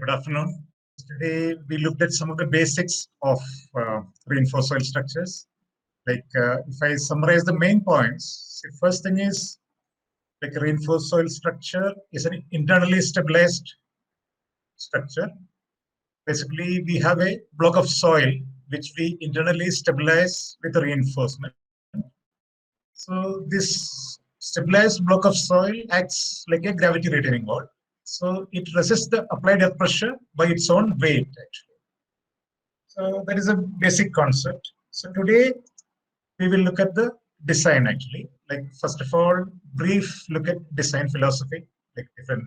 Good afternoon. Today we looked at some of the basics of reinforced soil structures. If I summarize the main points, the first thing is a reinforced soil structure is an internally stabilized structure. Basically, we have a block of soil which we internally stabilize with a reinforcement. So this stabilized block of soil acts like a gravity retaining wall. So it resists the applied earth pressure by its own weight, actually. So that is a basic concept. So today we will look at the design, actually. First of all, brief look at design philosophy, different.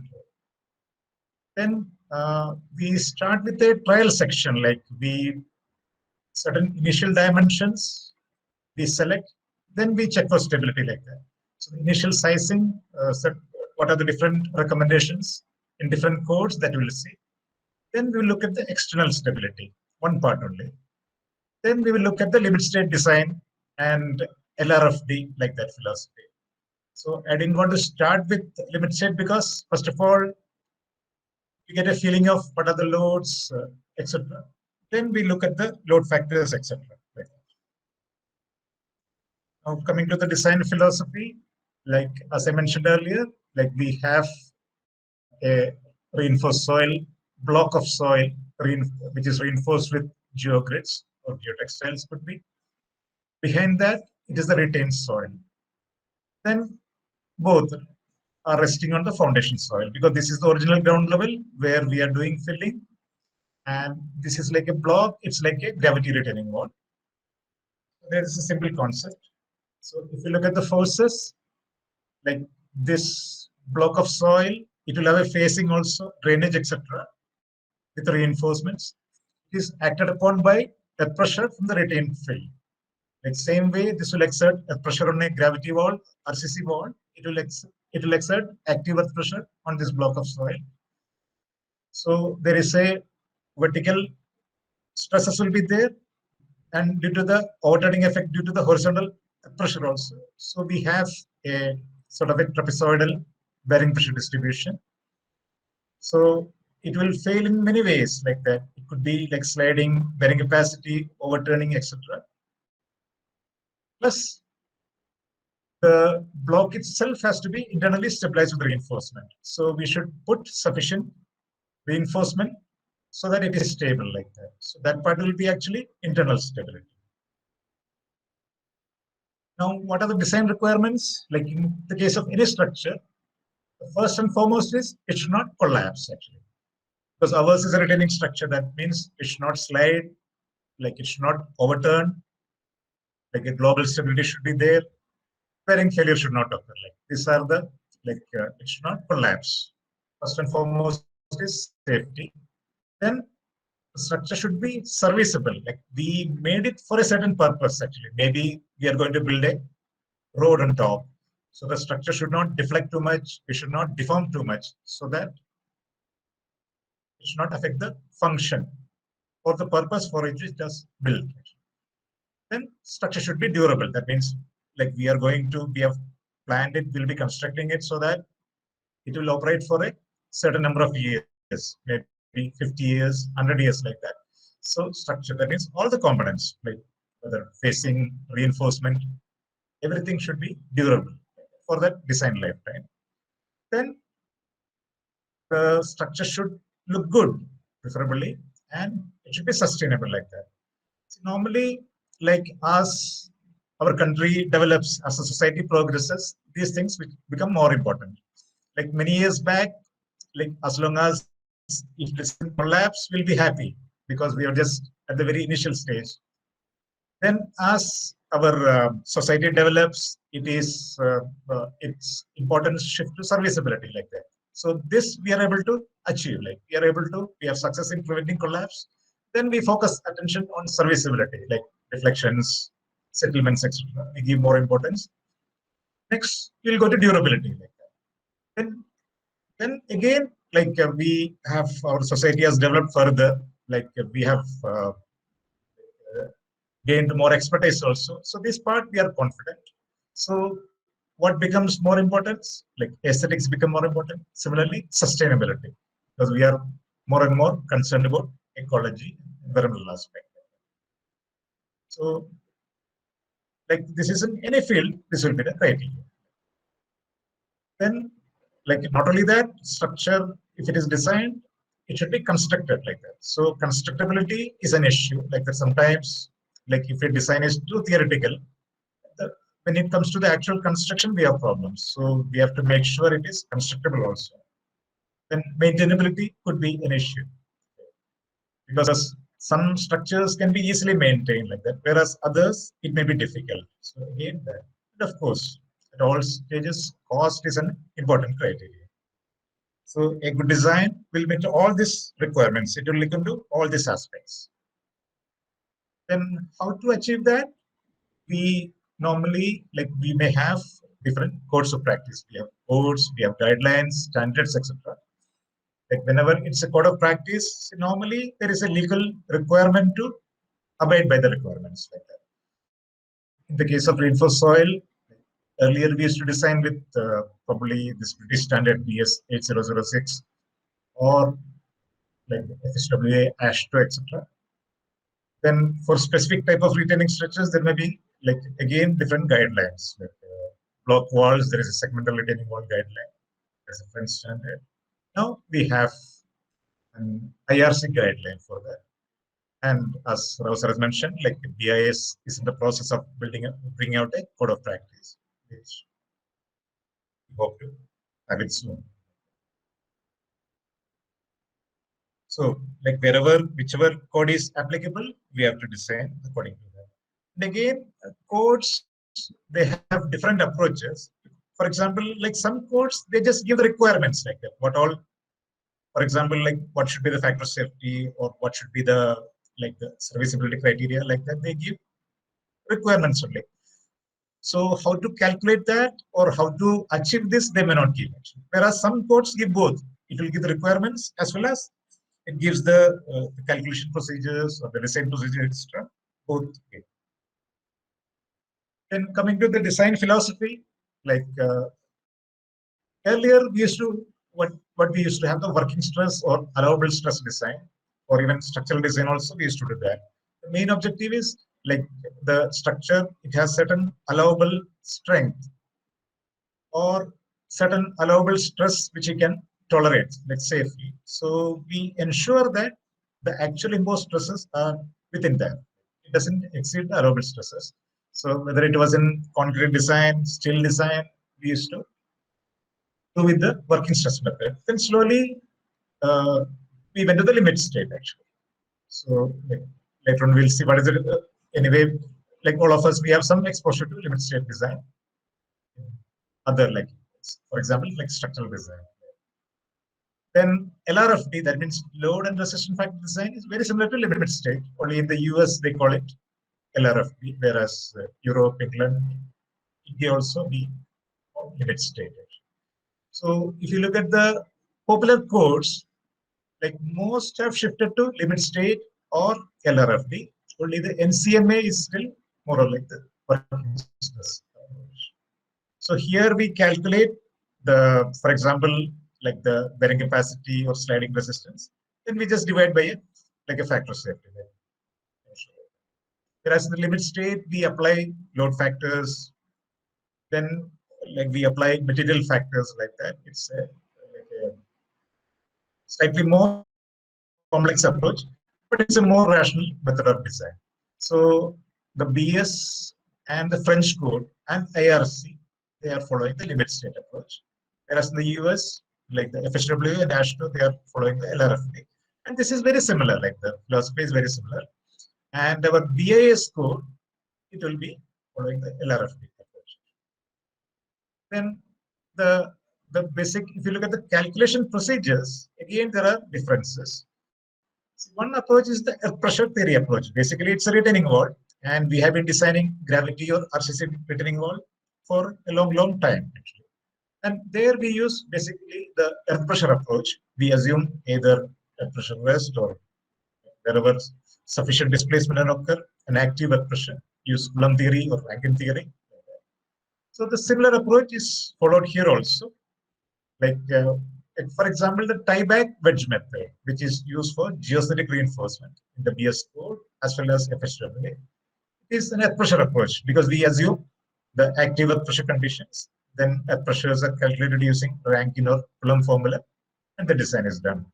Then we start with a trial section, we certain initial dimensions we select, then we check for stability like that. So the initial sizing, what are the different recommendations in different codes that we will see. Then we will look at the external stability, one part only. Then we will look at the limit state design and LRFD, like that philosophy. So I didn't want to start with limit state because, first of all, you get a feeling of what are the loads, etc. Then we look at the load factors, etc. Now coming to the design philosophy, as I mentioned earlier, we have a reinforced soil, block of soil, which is reinforced with geogrids or geotextiles could be. Behind that, it is the retained soil. Then both are resting on the foundation soil because this is the original ground level where we are doing filling. And this is like a block, it's like a gravity retaining wall. There is a simple concept. So if you look at the forces, like this block of soil, it will have a facing also, drainage, etc. with reinforcements. It is acted upon by earth pressure from the retained fill. Same way, this will exert earth pressure on a gravity wall, RCC wall. It will exert active earth pressure on this block of soil. So there is a vertical stresses will be there, and due to the overturning effect due to the horizontal pressure also. So we have a sort of a trapezoidal bearing pressure distribution. So it will fail in many ways like that. It could be like sliding, bearing capacity, overturning, etc. Plus, the block itself has to be internally stabilized with reinforcement. So we should put sufficient reinforcement so that it is stable like that. So that part will be actually internal stability. Now, what are the design requirements? Like in the case of any structure, the first and foremost is it should not collapse actually. Because ours is a retaining structure, that means it should not slide, like it should not overturn, like a global stability should be there, bearing failure should not occur. Like these are the, it should not collapse. First and foremost is safety. Then the structure should be serviceable. Like we made it for a certain purpose actually. Maybe we are going to build a road on top. So the structure should not deflect too much. It should not deform too much so that it should not affect the function or the purpose for which it was built. Then structure should be durable. That means like we are going to, we have planned it, we'll be constructing it so that it will operate for a certain number of years, maybe 50 years, 100 years like that. So structure, that means all the components, like whether facing, reinforcement, everything should be durable for that design lifetime. Then the structure should look good, preferably, and it should be sustainable like that. So normally, like as our country develops, as a society progresses, these things become more important. Like many years back, like as long as if this collapse, we'll be happy because we are just at the very initial stage. Then as our society develops, it is its importance shift to serviceability like that. So this we are able to achieve, like we have success in preventing collapse. Then we focus attention on serviceability, like deflections, settlements, etc. We give more importance. Next, we'll go to durability like that. Then again, we have our society has developed further, we have gained more expertise also. So this part we are confident. So what becomes more important? Like aesthetics become more important. Similarly, sustainability, because we are more and more concerned about ecology, environmental aspect. So, like this is in any field, this will be the criteria. Then, like not only that, structure, if it is designed, it should be constructed like that. So constructability is an issue. Like that sometimes, like if a design is too theoretical, when it comes to the actual construction, we have problems. So we have to make sure it is constructible also. Then maintainability could be an issue because some structures can be easily maintained like that, whereas others it may be difficult. So again, that, and of course, at all stages, cost is an important criteria. So a good design will meet all these requirements. It will look into all these aspects. Then how to achieve that? We normally, like we may have different codes of practice. We have codes, we have guidelines, standards, etc. Like whenever it's a code of practice, normally there is a legal requirement to abide by the requirements like that. In the case of reinforced soil, earlier we used to design with probably this British standard BS 8006 or like FSWA, AASHTO, etc. Then for specific type of retaining structures, there may be like again different guidelines. Like, block walls, there is a segmental retaining wall guideline. There's a French standard. Now we have an IRC guideline for that. And as Rao sir has mentioned, like BIS is in the process of bringing out a code of practice, which we hope to have it soon. So, like whichever code is applicable, we have to design according to that. And again, codes, they have different approaches. For example, like some codes, they just give the requirements like that. What all, for example, like what should be the factor of safety or what should be the like the serviceability criteria like that. They give requirements only. So how to calculate that or how to achieve this, they may not give. Whereas some codes give both. It will give the requirements as well as it gives the calculation procedures or the design procedure, etc. Both. Okay. Then coming to the design philosophy, like earlier we used to what we used to have the working stress or allowable stress design, or even structural design also we used to do that. The main objective is like the structure, it has certain allowable strength or certain allowable stress which you can tolerate, like safely. So we ensure that the actual imposed stresses are within that. It doesn't exceed the allowable stresses. So whether it was in concrete design, steel design, we used to do with the working stress method. Then slowly we went to the limit state actually. So like, later on we'll see what is it. Anyway, like all of us, we have some exposure to limit state design. Other like, for example, like structural design. Then LRFD, that means load and resistance factor design, is very similar to limit state. Only in the US they call it LRFD, whereas Europe, England, India also be limit state. So if you look at the popular codes, like most have shifted to limit state or LRFD. Only the NCMA is still more or less the working stress. So here we calculate the, for example, like the bearing capacity or sliding resistance. Then we just divide by it like a factor of safety. Whereas in the limit state, we apply load factors. Then like we apply material factors like that. It's like a slightly more complex approach, but it's a more rational method of design. So the BS and the French code and IRC, they are following the limit state approach. Whereas in the US, like the FSWA and AASHTO, they are following the LRFD. And this is very similar, like the philosophy is very similar. And our BIS code, it will be following the LRFD approach. Then the basic, if you look at the calculation procedures, again, there are differences. So one approach is the earth pressure theory approach. Basically, it's a retaining wall. And we have been designing gravity or RCC retaining wall for a long time, actually. And there we use basically the earth pressure approach. We assume either earth pressure rest or wherever sufficient displacement can occur, an active earth pressure, use Coulomb theory or Rankine theory. So the similar approach is followed here also. Like For example, the tie-back wedge method, which is used for geosthetic reinforcement in the BS code as well as FHWA, is an earth pressure approach because we assume the active earth pressure conditions, then earth pressures are calculated using Rankine or Coulomb formula, and the design is done.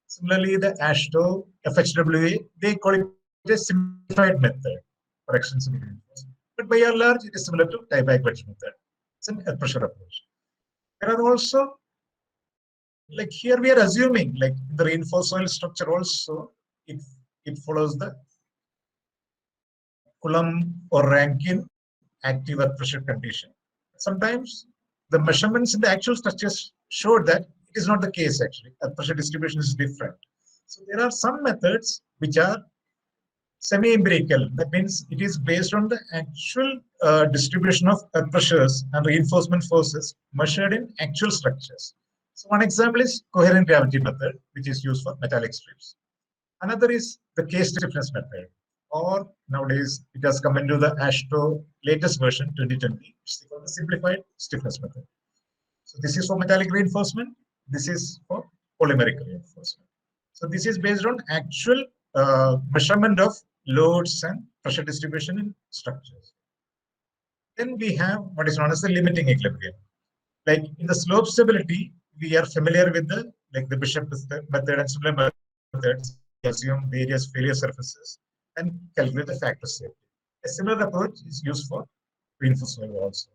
Similarly, the AASHTO, FHWA, they call it a simplified method for extensive reinforcement. But by and large, it is similar to tie-back wedge method. It's an earth pressure approach. There are also, like here we are assuming, like the reinforced soil structure also, it follows the Coulomb or Rankine active earth pressure condition. Sometimes the measurements in the actual structures showed that it is not the case actually. Earth pressure distribution is different. So there are some methods which are semi-empirical. That means it is based on the actual distribution of earth pressures and reinforcement forces measured in actual structures. So one example is coherent gravity method, which is used for metallic strips. Another is the case stiffness method, or nowadays it has come into the AASHTO latest version 2020, which is called the simplified stiffness method. So this is for metallic reinforcement. This is for polymeric reinforcement. So this is based on actual measurement of loads and pressure distribution in structures. Then we have what is known as the limiting equilibrium. Like in the slope stability, we are familiar with the Bishop method and similar methods. We assume various failure surfaces and calculate the factor safety. A similar approach is used for reinforced soil also.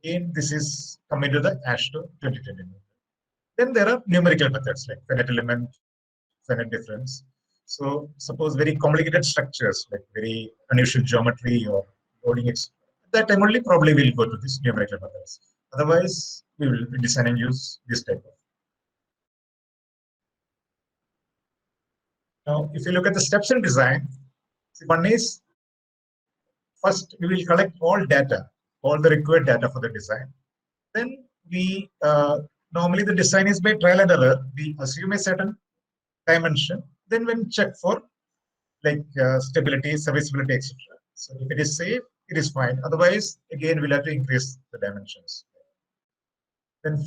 Again, this is coming to the AASHTO 2020 method. Then there are numerical methods like finite element, finite difference. So suppose very complicated structures like very unusual geometry or loading, at that time only probably we'll go to these numerical methods. Otherwise, we will design and use this type of. Now, if you look at the steps in design, one is first we will collect all data, all the required data for the design. Then we normally the design is by trial and error. We assume a certain dimension. Then when check for like stability, serviceability, etc. So if it is safe, it is fine. Otherwise, again we'll have to increase the dimensions. Then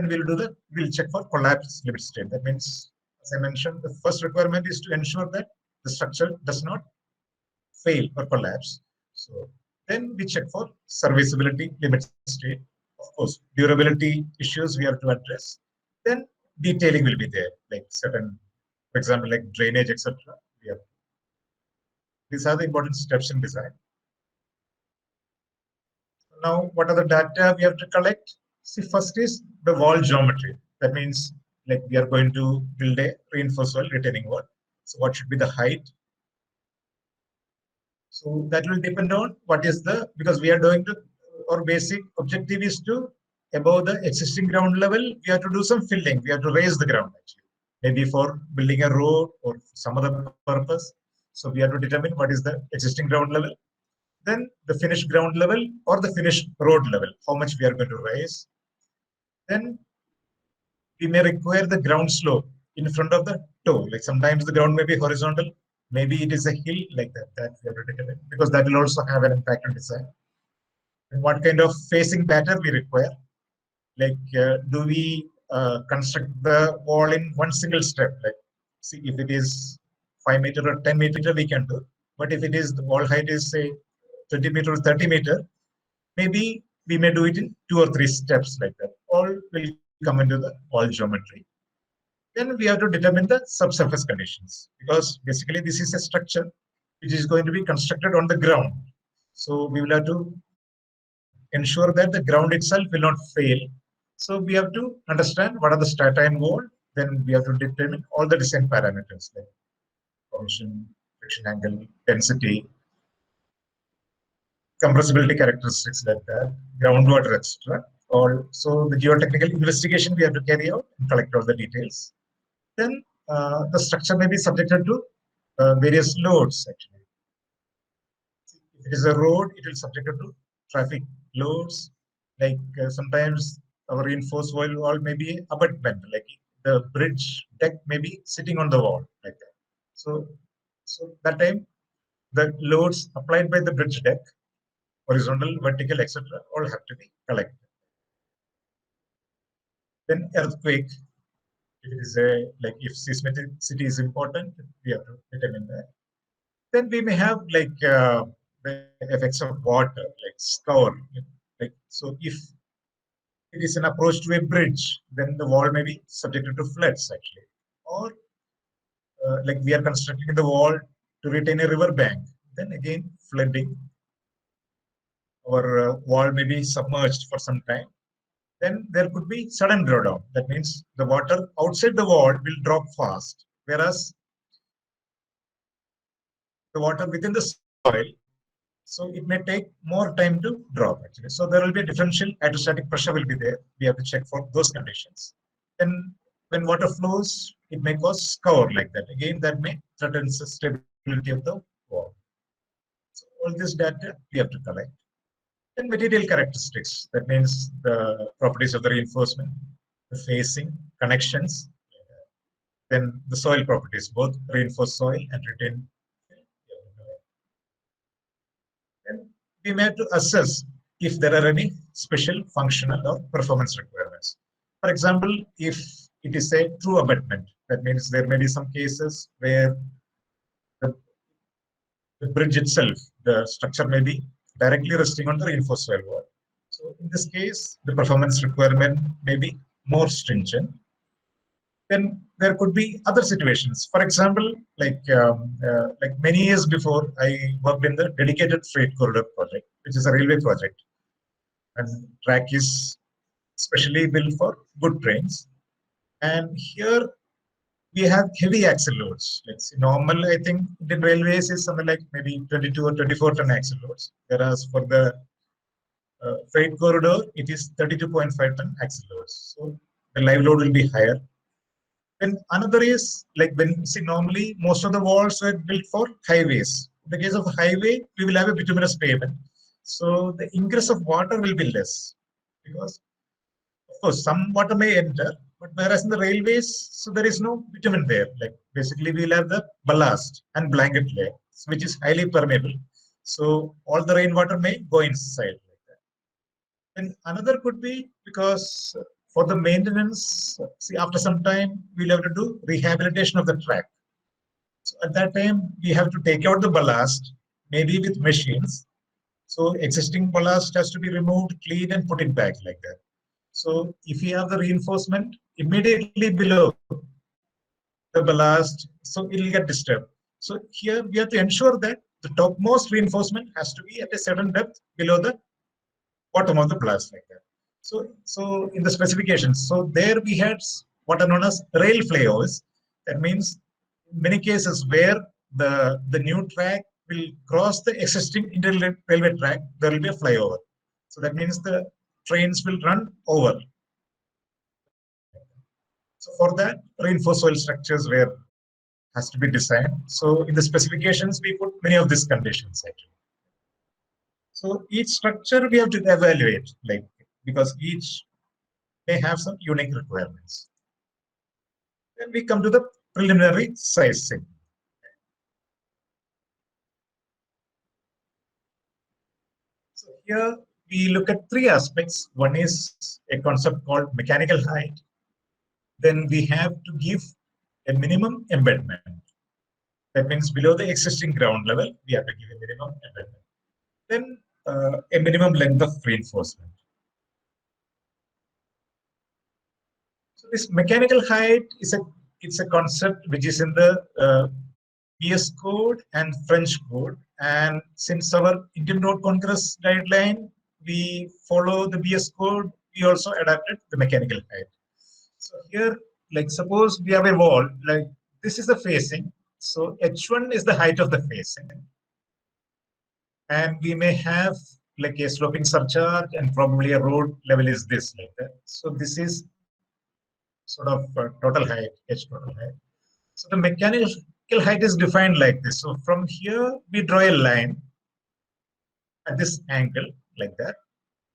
we'll check for collapse limit state. That means, as I mentioned, the first requirement is to ensure that the structure does not fail or collapse. So then we check for serviceability limit state. Of course, durability issues we have to address. Then detailing will be there, like certain, for example, like drainage, etc. These are the important steps in design. Now, what are the data we have to collect? See, first is the wall geometry. That means like we are going to build a reinforced soil retaining wall. So what should be the height? So that will depend on what is because we are doing our basic objective is to above the existing ground level, we have to do some filling. We have to raise the ground actually, maybe for building a road or some other purpose. So we have to determine what is the existing ground level. Then the finished ground level or the finished road level, how much we are going to raise. Then we may require the ground slope in front of the toe. Like sometimes the ground may be horizontal, maybe it is a hill like that. That we have to determine because that will also have an impact on design. And what kind of facing pattern we require? Like, do we construct the wall in one single step? Like, see if it is 5 meter or 10 meter, we can do. But if it is the wall height is say 20 meter or 30 meter, maybe we may do it in 2 or 3 steps like that. All will come into the wall geometry. Then we have to determine the subsurface conditions because basically this is a structure which is going to be constructed on the ground. So we will have to ensure that the ground itself will not fail. So we have to understand what are the strata in wall. Then we have to determine all the design parameters like cohesion, friction angle, density, compressibility characteristics like that, groundwater, etc. Also, the geotechnical investigation we have to carry out and collect all the details. Then the structure may be subjected to various loads actually. If it is a road, it will be subjected to traffic loads. Like sometimes our reinforced wall may be abutment, like the bridge deck may be sitting on the wall like that. So that time the loads applied by the bridge deck, horizontal, vertical, etc., all have to be collected. Then earthquake, if it is a, like if seismicity is important, we have to determine that. Then we may have like the effects of water, like scour. Like, so if it is an approach to a bridge, then the wall may be subjected to floods actually. Or like we are constructing the wall to retain a river bank, then again flooding. Our wall may be submerged for some time. Then there could be sudden drawdown. That means the water outside the wall will drop fast, whereas the water within the soil, so it may take more time to drop actually. So there will be a differential hydrostatic pressure will be there. We have to check for those conditions. Then when water flows, it may cause scour like that. Again, that may threaten the stability of the wall. So all this data we have to collect. Then material characteristics. That means the properties of the reinforcement, the facing, connections, then the soil properties, both reinforced soil and retained. Then we may have to assess if there are any special functional or performance requirements. For example, if it is a true abutment, that means there may be some cases where the bridge itself, the structure may be directly resting on the reinforced soil wall. So in this case, the performance requirement may be more stringent. Then there could be other situations. For example, like many years before, I worked in the dedicated freight corridor project, which is a railway project, and track is specially built for good trains. And here we have heavy axle loads. Let's see, normal, I think the railways is something like maybe 22 or 24 ton axle loads, whereas for the freight corridor, it is 32.5 ton axle loads. So the live load will be higher. And another is like when see normally most of the walls are built for highways. In the case of a highway, we will have a bituminous pavement. So the ingress of water will be less because of course some water may enter, but whereas in the railways, so there is no bitumen there. Like basically we'll have the ballast and blanket layer, which is highly permeable. So all the rainwater may go inside like that. And another could be because for the maintenance, see, after some time, we'll have to do rehabilitation of the track. So at that time, we have to take out the ballast, maybe with machines. So existing ballast has to be removed, cleaned, and put it back like that. So if you have the reinforcement immediately below the ballast, so it will get disturbed. So here we have to ensure that the topmost reinforcement has to be at a certain depth below the bottom of the ballast like that. So in the specifications, so there we had what are known as rail flyovers. That means in many cases where the new track will cross the existing railway track, there will be a flyover. So that means the trains will run over. So for that, reinforced soil structures where has to be designed. So in the specifications, we put many of these conditions actually. So each structure we have to evaluate, like because each may have some unique requirements. Then we come to the preliminary sizing. So here we look at three aspects. One is a concept called mechanical height. Then we have to give a minimum embedment. That means below the existing ground level, we have to give a minimum embedment. Then a minimum length of reinforcement. So this mechanical height is a concept which is in the BS code and French code. And since our Indian Road Congress guideline, we follow the BS code, we also adapted the mechanical height. So here, like suppose we have a wall, like this is the facing. So H1 is the height of the facing. And we may have like a sloping surcharge and probably a road level is this like that. So this is sort of total height, H total height. So the mechanical height is defined like this. So from here, we draw a line at this angle like that.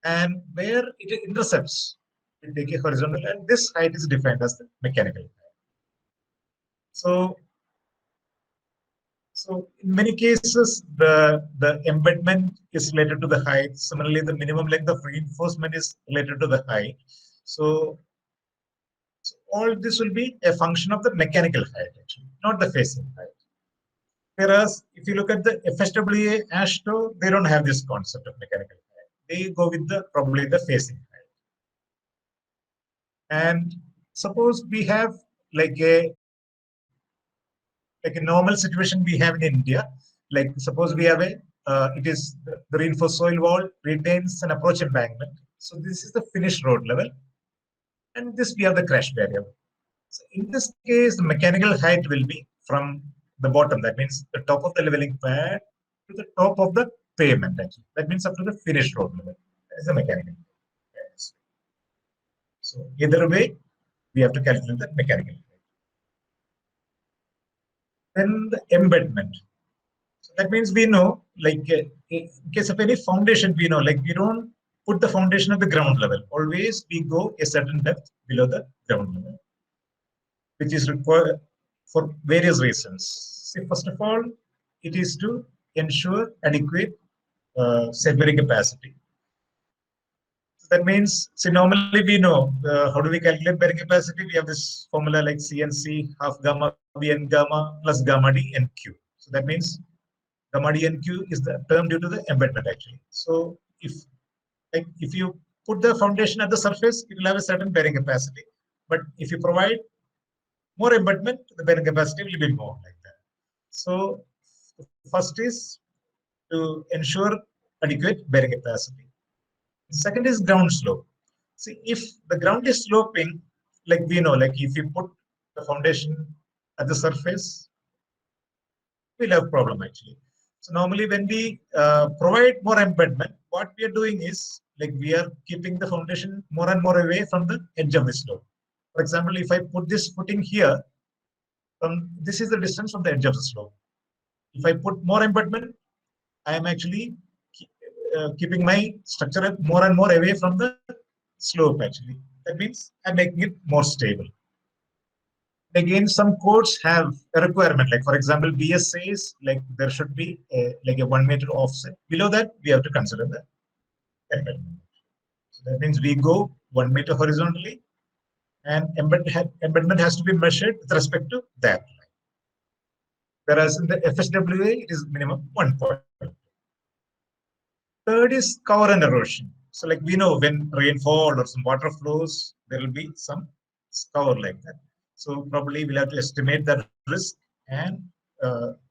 And where it intercepts, we take a horizontal line. This height is defined as the mechanical height. So in many cases, the embedment is related to the height. Similarly, the minimum length of reinforcement is related to the height. So all this will be a function of the mechanical height, actually, not the facing height. Whereas if you look at the FSWA AASHTO, they don't have this concept of mechanical height. They go with the probably the facing height. And suppose we have like a normal situation we have in India. Like suppose we have it is the reinforced soil wall retains an approach embankment. So this is the finished road level, and this we have the crash barrier. So in this case, the mechanical height will be from the bottom. That means the top of the leveling pad to the top of the pavement. Actually, that means up to the finished road level. That is the mechanical height. So either way, we have to calculate the mechanical height. Then the embedment. So that means we know, like in case of any foundation, we know, like we don't put the foundation at the ground level. Always we go a certain depth below the ground level, which is required for various reasons. See, first of all, it is to ensure adequate bearing capacity. So that means, see, normally we know how do we calculate bearing capacity? We have this formula like CNC half gamma B n gamma plus gamma D n Q. So that means gamma D n Q is the term due to the embedment actually. So if you put the foundation at the surface, it will have a certain bearing capacity. But if you provide more embedment, the bearing capacity will be more like that. So first is to ensure adequate bearing capacity. Second is ground slope. See, if the ground is sloping, like we know, like if you put the foundation at the surface, we'll have problem actually. So normally when we provide more embedment, what we are doing is like we are keeping the foundation more and more away from the edge of the slope. For example, if I put this footing here, this is the distance from the edge of the slope. If I put more embedment, I am actually keeping my structure more and more away from the slope actually. That means I'm making it more stable. Again, some codes have a requirement, like for example, BS says like there should be like a 1 meter offset. Below that, we have to consider the embedment. So that means we go 1 meter horizontally, and embedment has to be measured with respect to that line. Whereas in the FSWA, it is minimum 1 point. Third is cover and erosion. So like we know when rainfall or some water flows, there will be some cover like that. So probably we'll have to estimate that risk, and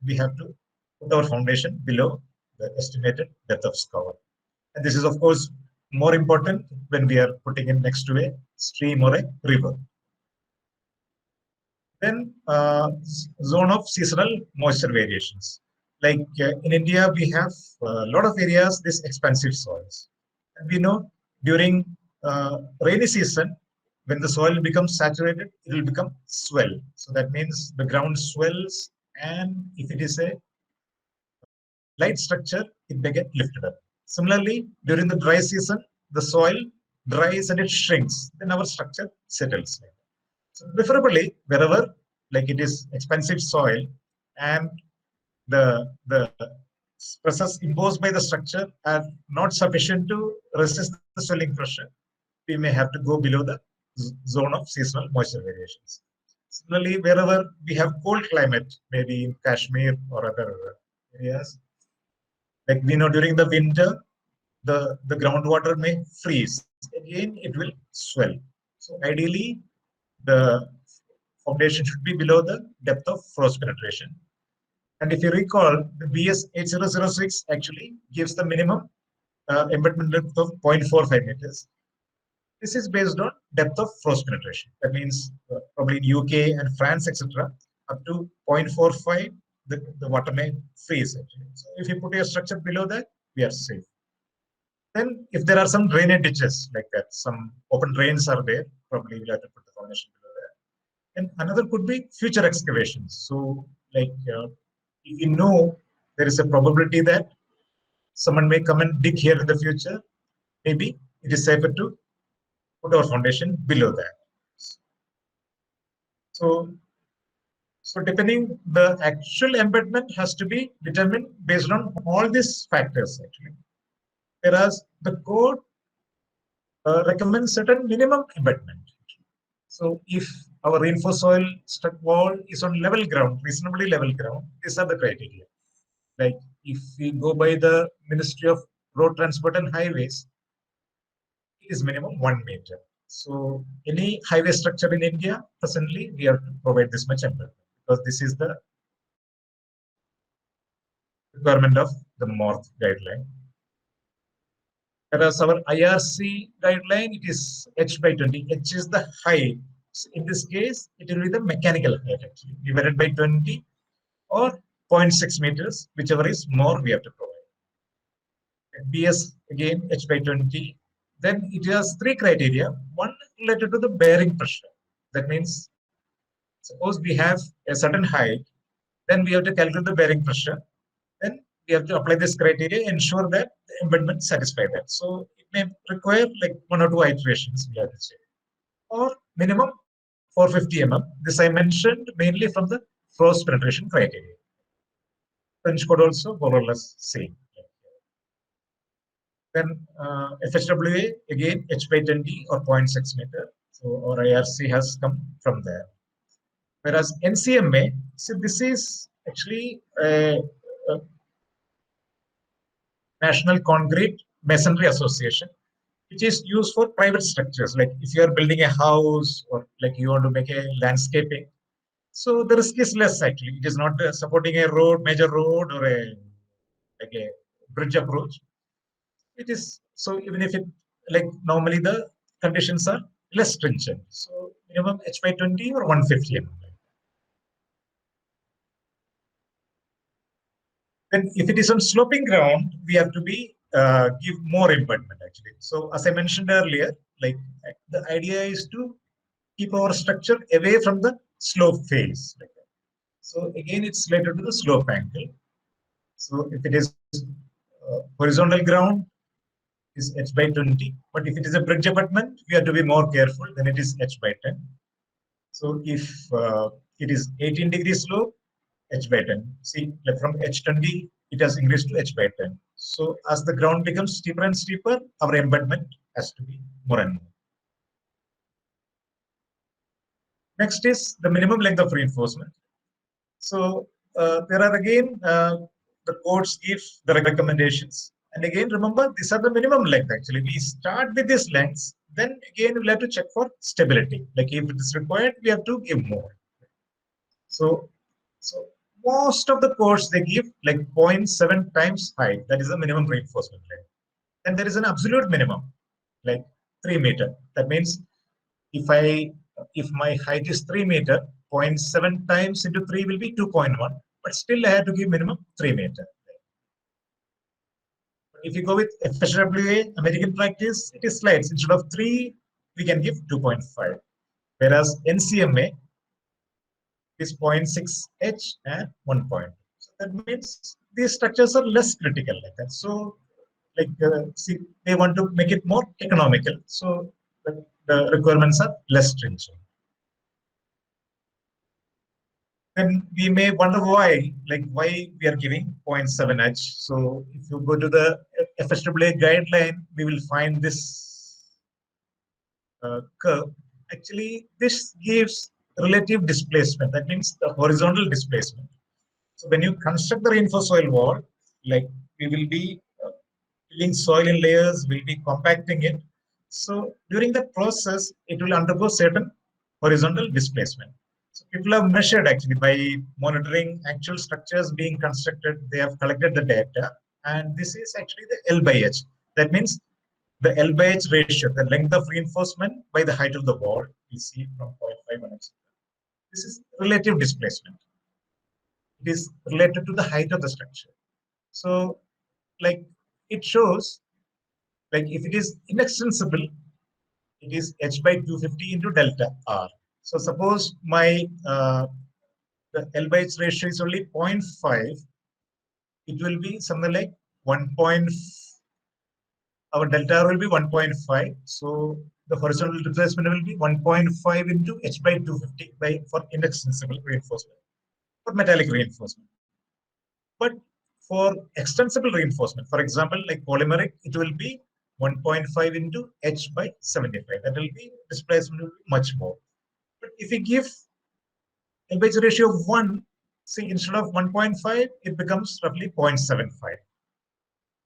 we have to put our foundation below the estimated depth of cover. And this is of course more important when we are putting it next to a stream or a river. Then zone of seasonal moisture variations. Like in India, we have a lot of areas, this expansive soils. And we know during rainy season, when the soil becomes saturated, it will become swell. So that means the ground swells, and if it is a light structure, it may get lifted up. Similarly, during the dry season, the soil dries and it shrinks, then our structure settles. So preferably, wherever like it is expansive soil and the stresses imposed by the structure are not sufficient to resist the swelling pressure, we may have to go below the zone of seasonal moisture variations. Similarly, wherever we have cold climate, maybe in Kashmir or other areas, like we know during the winter, the groundwater may freeze. Again, it will swell. So ideally, the foundation should be below the depth of frost penetration. And if you recall, the BS 8006 actually gives the minimum embedment depth of 0.45 meters. This is based on depth of frost penetration. That means probably in UK and France, etc., up to 0.45, the water may freeze. Actually. So if you put your structure below that, we are safe. Then if there are some drainage ditches like that, some open drains are there, probably we'll have to put the foundation below that. And another could be future excavations. So like if you know there is a probability that someone may come and dig here in the future, maybe it is safer to put our foundation below that. So depending, the actual embedment has to be determined based on all these factors actually. Whereas the code recommends certain minimum embedment. So if our reinforced soil wall is on level ground, reasonably level ground. These are the criteria. Like if we go by the Ministry of Road Transport and Highways, it is minimum 1 meter. So any highway structure in India, presently, we have to provide this much embankment because this is the requirement of the MORTH guideline. Whereas our IRC guideline, it is H by 20. H is the height. So in this case, it will be the mechanical height actually, divided by 20 or 0.6 meters, whichever is more we have to provide. BS again, H by 20. Then it has three criteria. One related to the bearing pressure. That means, suppose we have a certain height, then we have to calculate the bearing pressure. Then we have to apply this criteria, ensure that the embedment satisfy that. So it may require like 1 or 2 iterations, we have to say. Or minimum 450 mm. This I mentioned mainly from the frost penetration criteria. French code also more or less same. Then FHWA again H by 20 or 0.6 meter. So our IRC has come from there. Whereas NCMA, so this is actually a National Concrete Masonry Association, which is used for private structures. Like if you are building a house or like you want to make a landscaping, so the risk is less actually. It is not supporting a road, major road, or a like a bridge approach. It is so even if it like normally the conditions are less stringent. So minimum H by 20 or 150 mm. Then if it is on sloping ground, we have to be give more embedment actually. So as I mentioned earlier, like the idea is to keep our structure away from the slope phase. Like so again, it's related to the slope angle. So if it is horizontal ground, is H by 20. But if it is a bridge abutment, we have to be more careful. Then it is H by 10. So if it is 18 degree slope, H by 10. See, like from H20, it has increased to H by 10. So as the ground becomes steeper and steeper, our embedment has to be more and more. Next is the minimum length of reinforcement. So there are again, the codes give the recommendations. And again, remember, these are the minimum length actually. We start with this length, then again, we'll have to check for stability. Like if it is required, we have to give more. So most of the codes they give like 0.7 times height. That is the minimum reinforcement length. And there is an absolute minimum, like 3 meter. That means if my height is 3 meter, 0.7 times into 3 will be 2.1. But still I have to give minimum 3 meter. If you go with FHWA, American practice, it is slides. Instead of 3, we can give 2.5. Whereas NCMA is 0.6H and 1 point. So that means these structures are less critical like that. So like see, they want to make it more economical. So the requirements are less stringent. Then we may wonder why we are giving 0.7H. So if you go to the FHWA guideline, we will find this curve. Actually, this gives relative displacement. That means the horizontal displacement. So when you construct the reinforced soil wall, like we will be filling soil in layers, we'll be compacting it. So during that process, it will undergo certain horizontal displacement. So people have measured actually by monitoring actual structures being constructed. They have collected the data, and this is actually the L by H. That means the L by H ratio, the length of reinforcement by the height of the wall. We see from 0.5 and etc. This is relative displacement. It is related to the height of the structure. So, like it shows, like if it is inextensible, it is H by 250 into delta R. So suppose my the L by H ratio is only 0.5, it will be something like 1. Our delta R will be 1.5. So the horizontal displacement will be 1.5 into H by 250 for inextensible reinforcement, for metallic reinforcement. But for extensible reinforcement, for example, like polymeric, it will be 1.5 into H by 75. That will be displacement will be much more. But if we give LBH ratio of 1, see, instead of 1.5, it becomes roughly 0.75.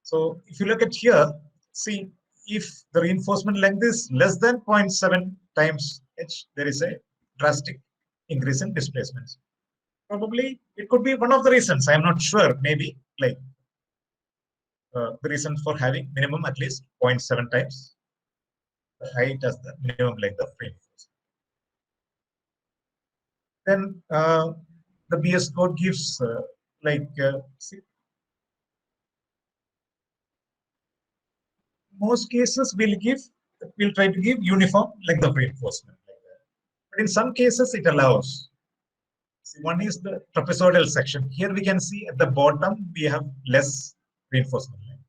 So if you look at here, see, if the reinforcement length is less than 0.7 times h, there is a drastic increase in displacements. Probably it could be one of the reasons. I am not sure. Maybe like the reason for having minimum at least 0.7 times the height as the minimum length of reinforcement. Then the BS code gives see, most cases we'll try to give uniform length of reinforcement like that. But in some cases it allows. See, one is the trapezoidal section. Here we can see at the bottom we have less reinforcement length,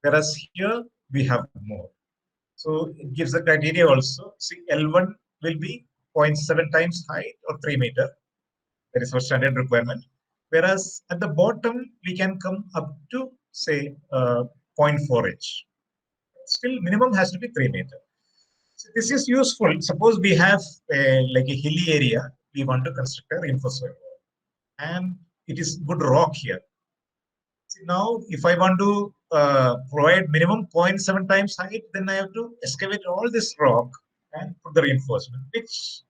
whereas here we have more. So it gives the criteria also. See, L1 will be 0.7 times height or 3 meter. That is our standard requirement. Whereas at the bottom we can come up to say 0.4 h. Still minimum has to be 3 meter. So this is useful. Suppose we have like a hilly area, we want to construct a reinforced wall, and it is good rock here. See, now, if I want to provide minimum 0.7 times height, then I have to excavate all this rock and put the reinforcement, which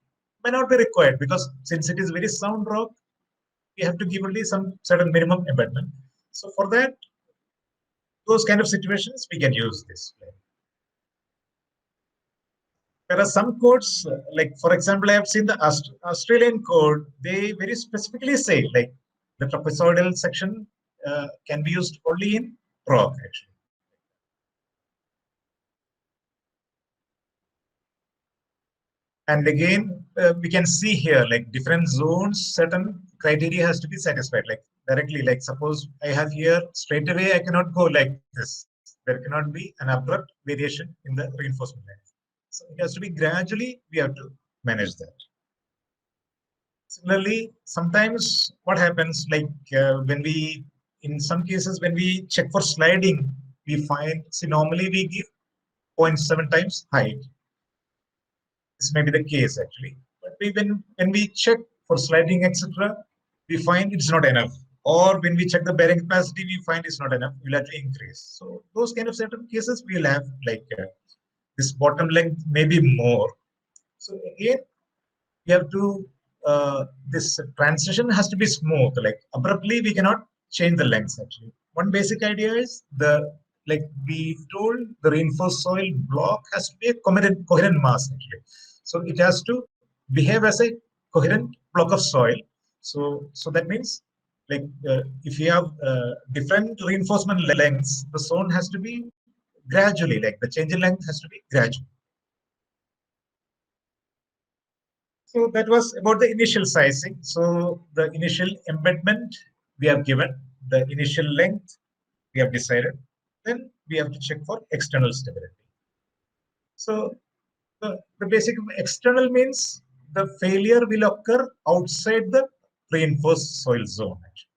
may not be required because since it is very sound rock, we have to give only some certain minimum embedment. So for that, those kind of situations, we can use this. There are some codes, like for example, I have seen the Australian code. They very specifically say like the trapezoidal section can be used only in rock actually. And again, we can see here like different zones, certain criteria has to be satisfied. Like directly, like suppose I have here straight away, I cannot go like this. There cannot be an abrupt variation in the reinforcement length. So it has to be gradually, we have to manage that. Similarly, sometimes what happens like when we, in some cases, when we check for sliding, we find, see, normally we give 0.7 times height. This may be the case actually, but when we check for sliding, etc., we find it's not enough. Or when we check the bearing capacity, we find it's not enough. We'll have to increase. So those kind of certain cases, we'll have like this bottom length may be more. So again, we have to this transition has to be smooth. Like abruptly, we cannot change the lengths. Actually, one basic idea is the like we told the reinforced soil block has to be a coherent mass actually. So it has to behave as a coherent block of soil. So that means like if you have different reinforcement lengths, the zone has to be gradually like the change in length has to be gradual. So that was about the initial sizing. So the initial embedment we have given, the initial length we have decided. Then we have to check for external stability. So the basic external means the failure will occur outside the reinforced soil zone. Actually.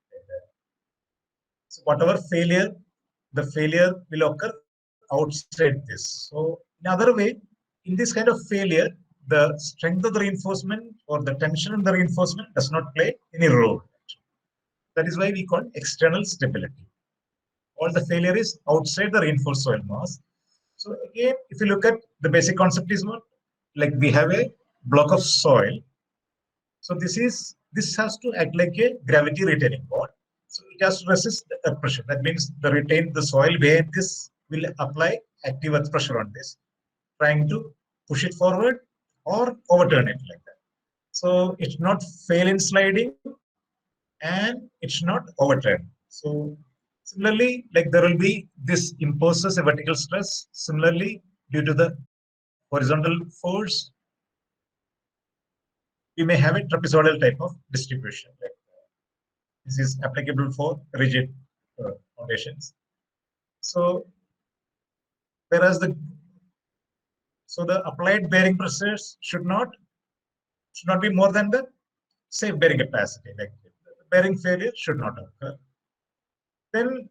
So whatever failure, the failure will occur outside this. So in other way, in this kind of failure, the strength of the reinforcement or the tension in the reinforcement does not play any role. That is why we call external stability. All the failure is outside the reinforced soil mass. So again, if you look at the basic concept is what, like we have a block of soil. So this has to act like a gravity retaining wall. So it has to resist the earth pressure. That means the soil where this will apply active earth pressure on this, trying to push it forward or overturn it like that. So it's not fail in sliding and it's not overturn. So similarly, like there will be this imposes a vertical stress. Similarly, due to the horizontal force, we may have a trapezoidal type of distribution. Like this is applicable for rigid foundations. So whereas the applied bearing pressures should not be more than the safe bearing capacity. Like the bearing failure should not occur. Then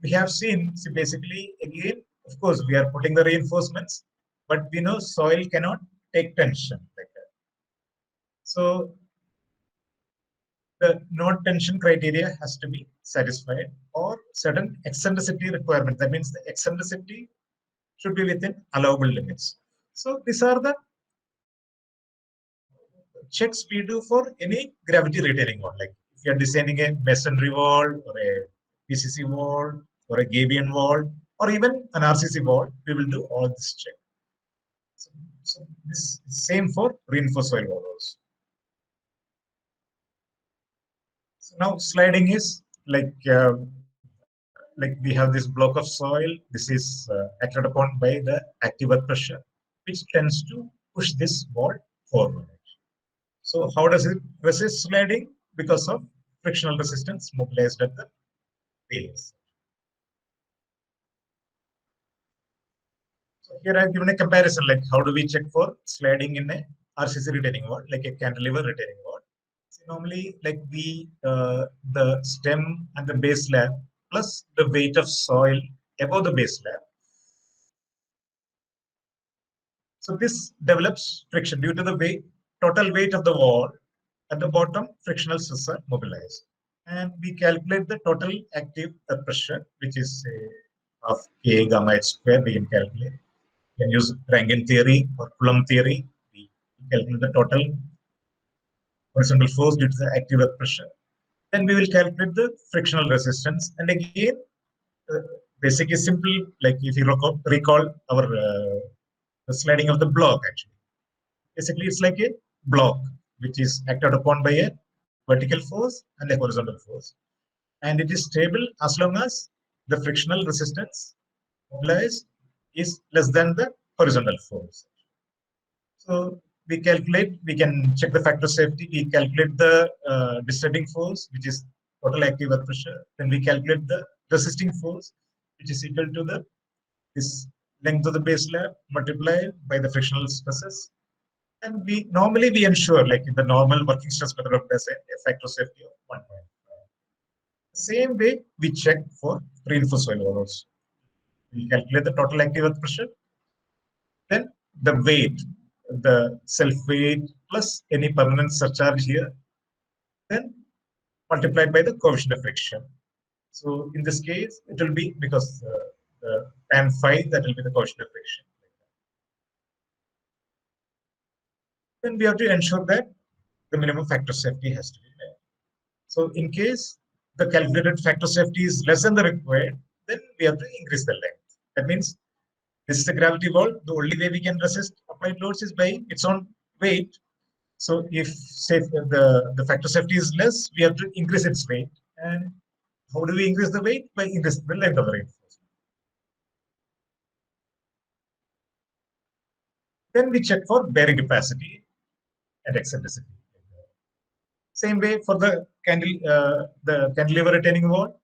we have seen, see, basically again, of course, we are putting the reinforcements, but we know soil cannot take tension like So the node tension criteria has to be satisfied, or certain eccentricity requirement. That means the eccentricity should be within allowable limits. So these are the checks we do for any gravity retaining wall. Like if you are designing a masonry wall or a PCC wall or a Gabion wall or even an RCC wall, we will do all this check. So this is same for reinforced soil wall also. So now sliding is like we have this block of soil. This is acted upon by the active earth pressure, which tends to push this wall forward. So how does it resist sliding? Because of frictional resistance mobilized at the base. So here I've given a comparison, like how do we check for sliding in a RCC retaining wall, like a cantilever retaining wall. So normally, like the stem and the base slab plus the weight of soil above the base slab. So this develops friction due to the total weight of the wall. At the bottom, frictional stress are mobilized. And we calculate the total active earth pressure, which is of K gamma h square, we can calculate. We can use Rankine theory or Coulomb theory. We calculate the total horizontal force due to the active earth pressure. Then we will calculate the frictional resistance. And again, basically simple, like if you recall our the sliding of the block actually. Basically, it's like a block which is acted upon by a vertical force and a horizontal force. And it is stable as long as the frictional resistance mobilized is less than the horizontal force. So we can check the factor safety, we calculate the disturbing force, which is total active earth pressure. Then we calculate the resisting force, which is equal to this length of the base slab multiplied by the frictional stresses. And we normally ensure, like in the normal working stress method of design, a factor safety of 1.5. Same way we check for reinforced soil wall also. We calculate the total active earth pressure, then the weight, the self weight plus any permanent surcharge here, then multiplied by the coefficient of friction. So in this case, it will be because the tan phi, that will be the coefficient of friction. Then we have to ensure that the minimum factor safety has to be met. So in case the calculated factor safety is less than the required, then we have to increase the length. That means this is a gravity wall. The only way we can resist applied loads is by its own weight. So if say the factor safety is less, we have to increase its weight. And how do we increase the weight? By increasing the length of the reinforcement. Then we check for bearing capacity and eccentricity. Same way for the cantilever retaining wall,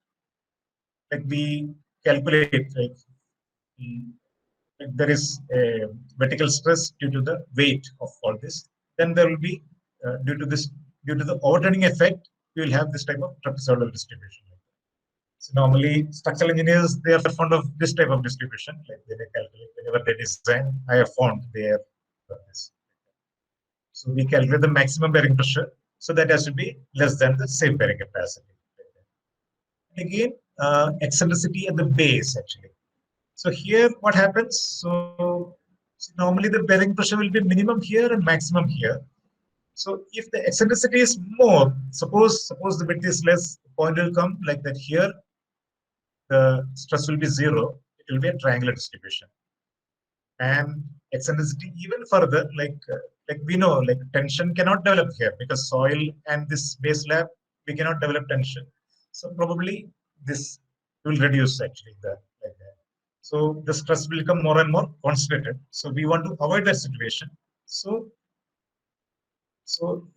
like we calculate like there is a vertical stress due to the weight of all this. Then there will be due to the overturning effect, you will have this type of trapezoidal distribution. So normally structural engineers, they are fond of this type of distribution, like they calculate whenever they design. I have found they are this. So we calculate the maximum bearing pressure, so that has to be less than the safe bearing capacity. Again, eccentricity at the base actually. So here, what happens? So normally the bearing pressure will be minimum here and maximum here. So if the eccentricity is more, suppose the width is less, the point will come like that. Here, the stress will be 0. It will be a triangular distribution. And eccentricity even further, like we know, like tension cannot develop here because soil and this base slab, we cannot develop tension. So probably this will reduce actually like that. So the stress will become more and more concentrated. So we want to avoid that situation. So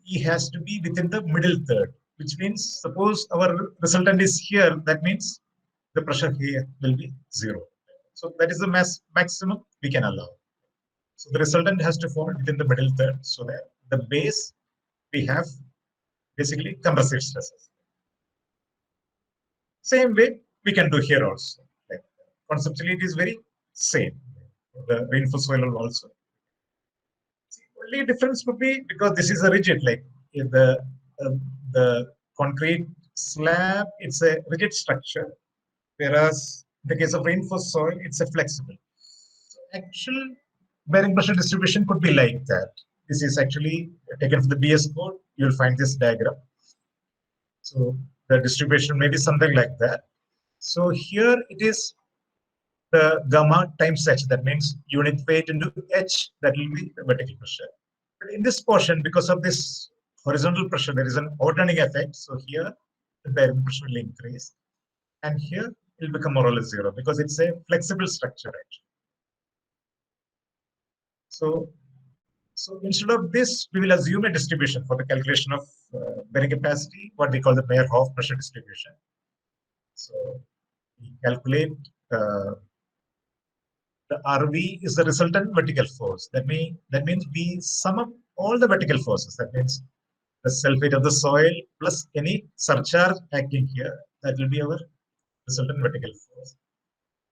he has to be within the middle third, which means suppose our resultant is here, that means the pressure here will be 0. So that is the maximum we can allow. So the resultant has to fall within the middle third, so that the base we have basically compressive stresses. Same way we can do here also. Like conceptually, it is very same. The reinforced soil also. only difference would be because this is a rigid, like if uh, the concrete slab, it's a rigid structure, whereas in the case of reinforced soil, it's a flexible. So actual bearing pressure distribution could be like that. This is actually taken from the BS code. You'll find this diagram. So the distribution may be something like that. So here it is the gamma times h. That means unit weight into h. That will be the vertical pressure. But in this portion, because of this horizontal pressure, there is an overturning effect. So here the bearing pressure will increase, and here it will become more or less zero because it's a flexible structure actually. So, so instead of this, we will assume a distribution for the calculation of bearing capacity, what we call the Meyerhof pressure distribution. So we calculate the RV is the resultant vertical force. That means we sum up all the vertical forces. That means the self weight of the soil plus any surcharge acting here. That will be our resultant vertical force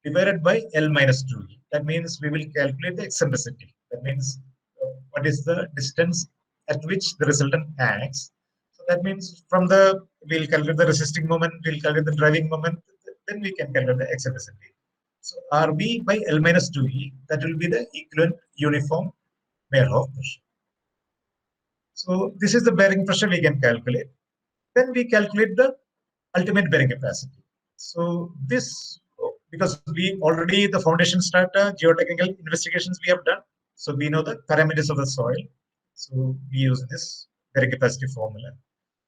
divided by L minus 2E. That means we will calculate the eccentricity. That means what is the distance at which the resultant acts. So that means from the, we'll calculate the resisting moment, we'll calculate the driving moment, then we can calculate the eccentricity. So RB by L minus 2E, that will be the equivalent uniform Meyerhof pressure. So this is the bearing pressure we can calculate. Then we calculate the ultimate bearing capacity. So this, because we already the foundation strata geotechnical investigations we have done, so we know the parameters of the soil. So we use this bearing capacity formula.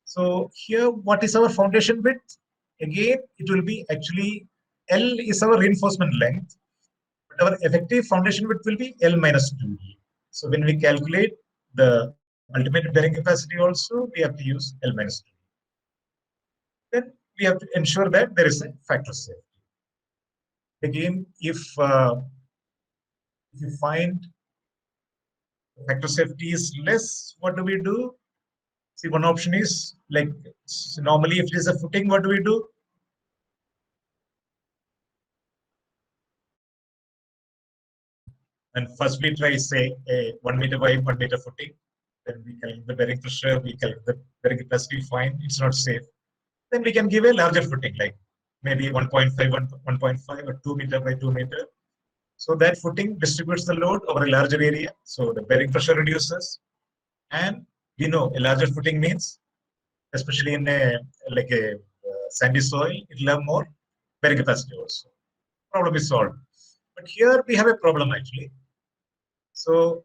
So here, what is our foundation width? Again, it will be actually L is our reinforcement length, but our effective foundation width will be L minus 2E. So when we calculate the ultimate bearing capacity also, we have to use L minus 2E. Then we have to ensure that there is a factor of safety. Again, if you find factor safety is less, what do we do? See, one option is like normally if it is a footing, what do we do? And first we try say a 1 meter by 1 meter footing. Then we calculate the bearing pressure, we calculate the bearing capacity, fine, it's not safe. Then we can give a larger footing, like maybe 1.5, 1.5 or 2 meter by 2 meter. So that footing distributes the load over a larger area. So the bearing pressure reduces. And we know a larger footing means, especially in a like a sandy soil, it will have more bearing capacity also. Problem is solved. But here we have a problem actually. So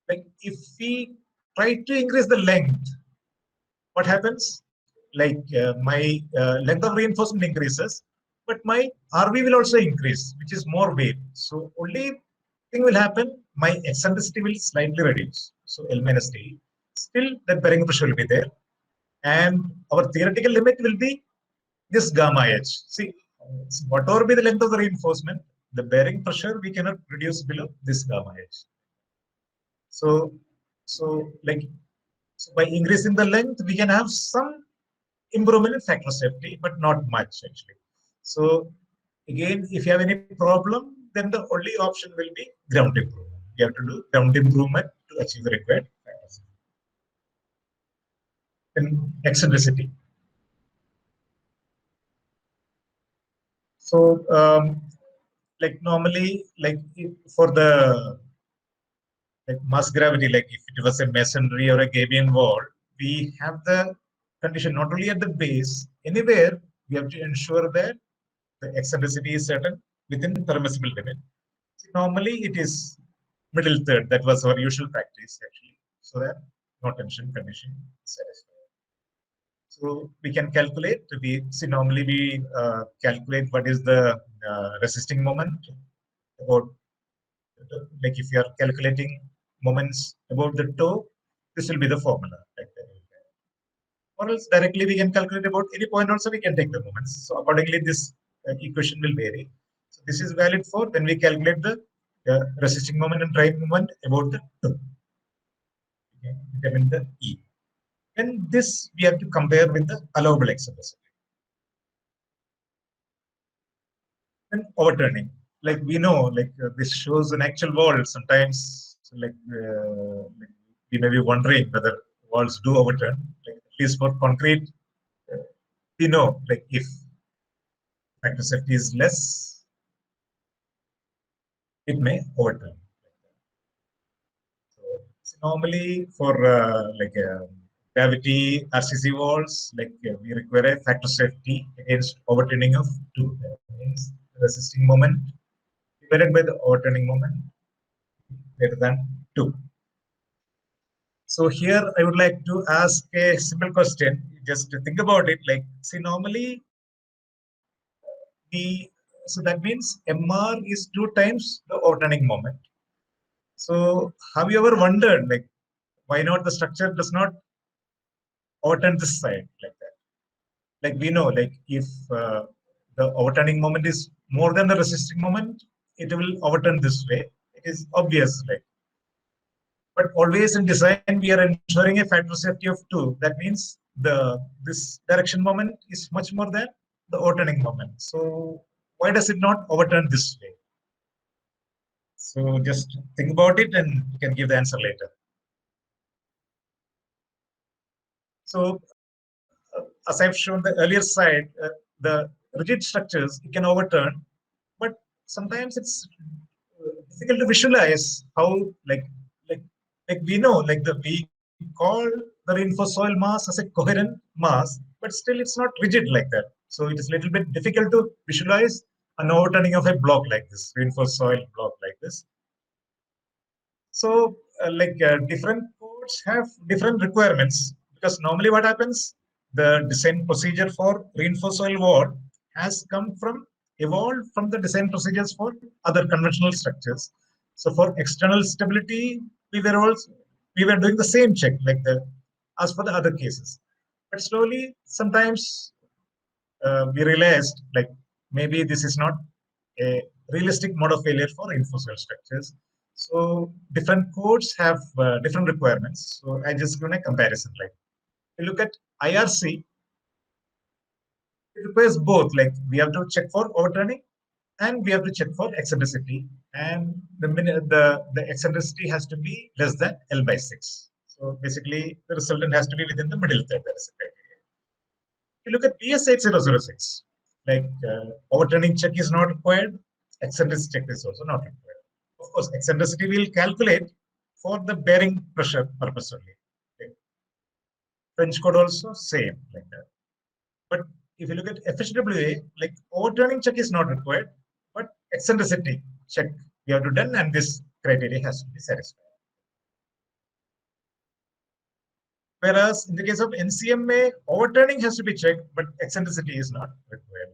like if we try to increase the length, what happens? Like my length of reinforcement increases, but my RV will also increase, which is more weight. So only thing will happen, my eccentricity will slightly reduce. So L minus D. Still, that bearing pressure will be there. And our theoretical limit will be this gamma h. See, whatever be the length of the reinforcement, the bearing pressure we cannot reduce below this gamma h. So, so by increasing the length, we can have some improvement in factor safety, but not much actually. So again, if you have any problem, then the only option will be ground improvement. You have to do ground improvement to achieve the required factor safety. And eccentricity. So like normally, like for the like mass gravity, like if it was a masonry or a gabion wall, we have the condition not only at the base, anywhere we have to ensure that the eccentricity is certain within the permissible limit. So normally it is middle third. That was our usual practice actually, so that no tension condition is satisfied. So we can calculate. We see normally we calculate what is the resisting moment about, like if you are calculating moments about the toe, this will be the formula. Or else directly we can calculate about any point also we can take the moments. So accordingly this equation will vary. So this is valid for when we calculate the resisting moment and driving moment about the toe. Okay, determine the E. And this we have to compare with the allowable eccentricity. And overturning, like we know, like this shows an actual wall. Sometimes So we may be wondering whether walls do overturn. Like, at least for concrete, we know like if factor safety is less, it may overturn. So normally for gravity RCC walls, we require a factor safety against overturning of 2. That means the resisting moment divided by the overturning moment greater than 2. So here I would like to ask a simple question. Just to think about it. Like, see, normally so that means MR is 2 times the overturning moment. So have you ever wondered, like, why not the structure does not overturn this side like that? Like, we know, like, if the overturning moment is more than the resisting moment, it will overturn this way. It is obvious, like. But always in design, we are ensuring a factor safety of 2. That means this direction moment is much more than the overturning moment. So why does it not overturn this way? So just think about it and you can give the answer later. So as I've shown the earlier side, the rigid structures you can overturn, but sometimes it's difficult to visualize how like we know we call the reinforced soil mass as a coherent mass, but still it's not rigid like that. So it is a little bit difficult to visualize an overturning of a block like this, reinforced soil block like this. So different codes have different requirements, because normally what happens, the design procedure for reinforced soil wall has evolved from the design procedures for other conventional structures. So for external stability, we were doing the same check as for the other cases. But slowly, sometimes we realized like maybe this is not a realistic mode of failure for reinforced soil structures. So different codes have different requirements. So I just going a comparison. Like, if you look at IRC, it requires both. Like, we have to check for overturning and we have to check for eccentricity. And the eccentricity has to be less than L by 6. So basically, the resultant has to be within the middle third. That is the criteria. If you look at BS 8006, overturning check is not required, eccentricity check is also not required. Of course, eccentricity will calculate for the bearing pressure purpose only. Okay. French code also same like that. But if you look at FHWA, like overturning check is not required, but eccentricity check we have to done, and this criteria has to be satisfied. Whereas in the case of NCMA, overturning has to be checked, but eccentricity is not required.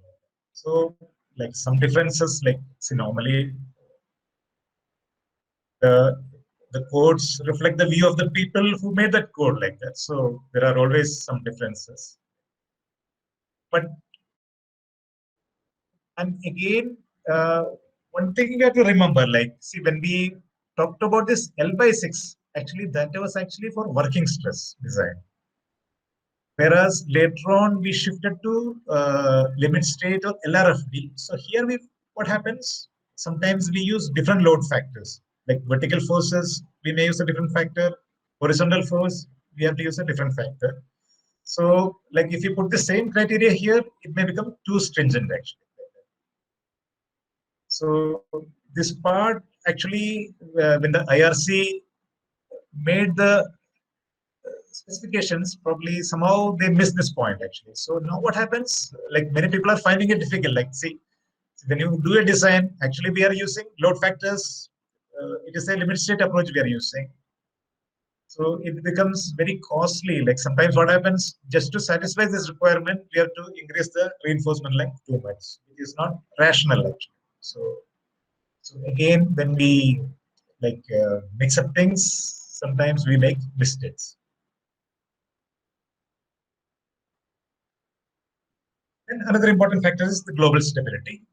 So, like some differences, like see, normally the codes reflect the view of the people who made that code like that. So there are always some differences. But and again, one thing you have to remember, like, see, when we talked about this L by 6, actually that was actually for working stress design. Whereas later on we shifted to limit state or LRFD. So here what happens? Sometimes we use different load factors. Like vertical forces, we may use a different factor. Horizontal force, we have to use a different factor. So, like if you put the same criteria here, it may become too stringent actually. So this part actually, when the IRC made the specifications, probably somehow they missed this point actually. So now what happens? Like many people are finding it difficult. Like, see, when you do a design, actually we are using load factors. It is a limit state approach we are using. So it becomes very costly. Like sometimes what happens, just to satisfy this requirement, we have to increase the reinforcement length too much. It is not rational actually. So again, when we mix up things, sometimes we make mistakes. And another important factor is the global stability.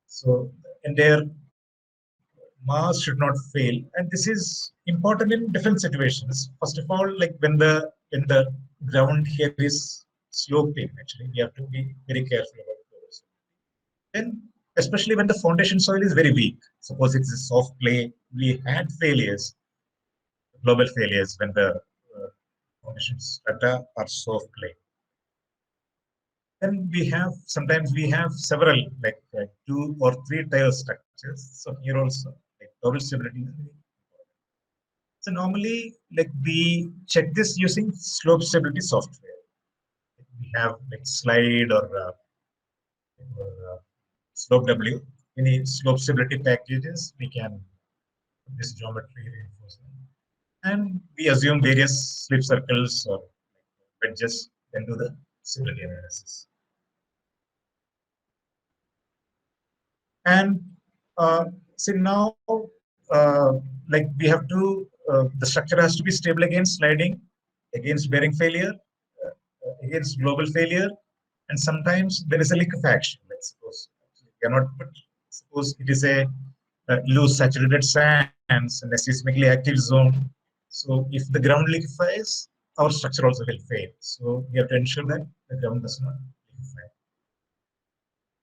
So entire mass should not fail, and this is important in different situations. First of all, like when the ground here is sloping, actually we have to be very careful about those. Then especially when the foundation soil is very weak. Suppose it's a soft clay, we had failures, global failures when the foundation strata are soft clay. Then we have, sometimes we have several, like 2 or 3 tier structures. So here also, like global stability. So normally, like we check this using slope stability software. We have like slide or slope W. Any slope stability packages, we can put this geometry reinforcement. And we assume various slip circles or wedges, then do the stability analysis. And see now, like we have to, the structure has to be stable against sliding, against bearing failure, against global failure, and sometimes there is a liquefaction. Let's suppose we cannot put, suppose it is a loose saturated sands and a seismically active zone. So if the ground liquefies, our structure also will fail. So we have to ensure that the ground does not liquefy.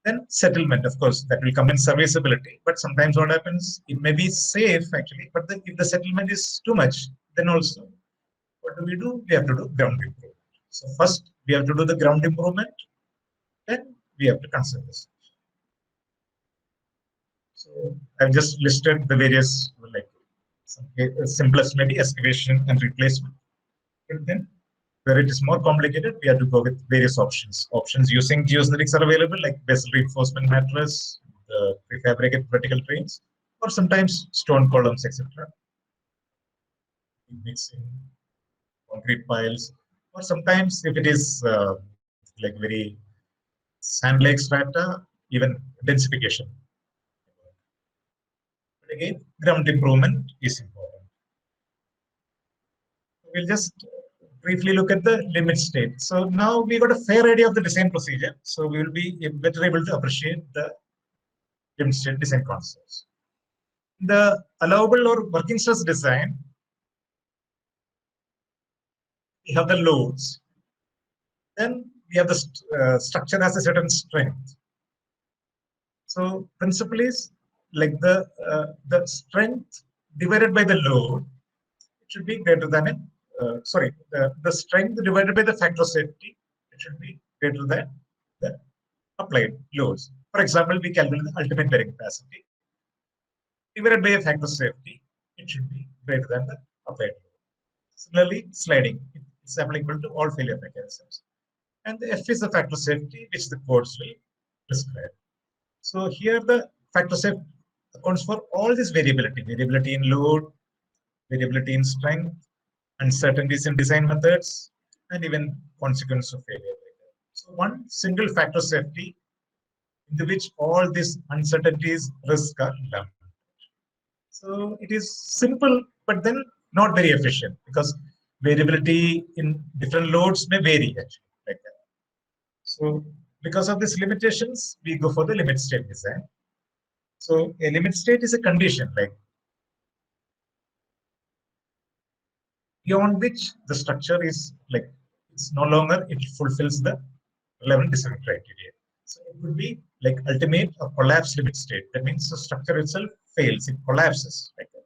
Then settlement, of course, that will come in serviceability. But sometimes what happens, it may be safe actually, but if the settlement is too much, then also what do? We have to do ground improvement. So first we have to do the ground improvement, then we have to conserve this. So I've just listed the various, like simplest maybe excavation and replacement. But then where it is more complicated, we have to go with various options. Options using geosynthetics are available, like basal reinforcement mattress, the prefabricated vertical trains, or sometimes stone columns, etc. Mixing concrete piles, or sometimes if it is like very sand-like strata, even densification. But again, ground improvement is important. We'll just briefly look at the limit state. So now we got a fair idea of the design procedure. So we will be better able to appreciate the limit state design concepts. The allowable or working stress design, we have the loads. Then we have the structure has a certain strength. So principle is like the strength divided by the load, it should be greater than the strength divided by the factor of safety, it should be greater than the applied loads. For example, we calculate the ultimate bearing capacity divided by a factor of safety, it should be greater than the applied load. Similarly, sliding, it's applicable to all failure mechanisms. And the F is the factor of safety, which the codes will prescribe. So here the factor of safety accounts for all this variability in load, variability in strength, uncertainties in design methods, and even consequence of failure. So one single factor of safety in which all these uncertainties, risks are lumped. So it is simple, but then not very efficient because variability in different loads may vary actually like that. So because of these limitations, we go for the limit state design. So a limit state is a condition like beyond which the structure is like it's no longer it fulfills the relevant design criteria. So it would be like ultimate or collapse limit state. That means the structure itself fails, it collapses like that.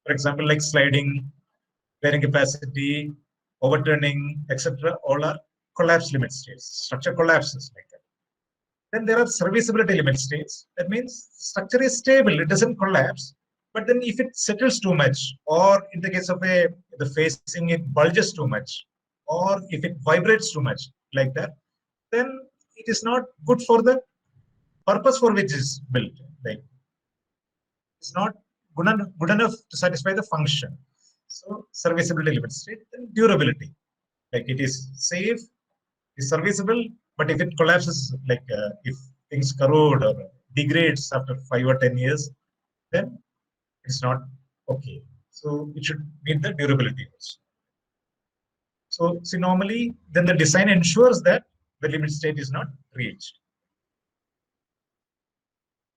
For example, like sliding, bearing capacity, overturning, etc. All are collapse limit states. Structure collapses like that. Then there are serviceability limit states. That means structure is stable, it doesn't collapse. But then if it settles too much, or in the case of the facing, it bulges too much, or if it vibrates too much like that, then it is not good for the purpose for which it's built. Like it's not good enough to satisfy the function. So serviceability limit state, then durability. Like it is safe, is serviceable, but if it collapses, like if things corrode or degrades after 5 or 10 years, then it's not okay. So it should meet the durability also. So see, normally then the design ensures that the limit state is not reached.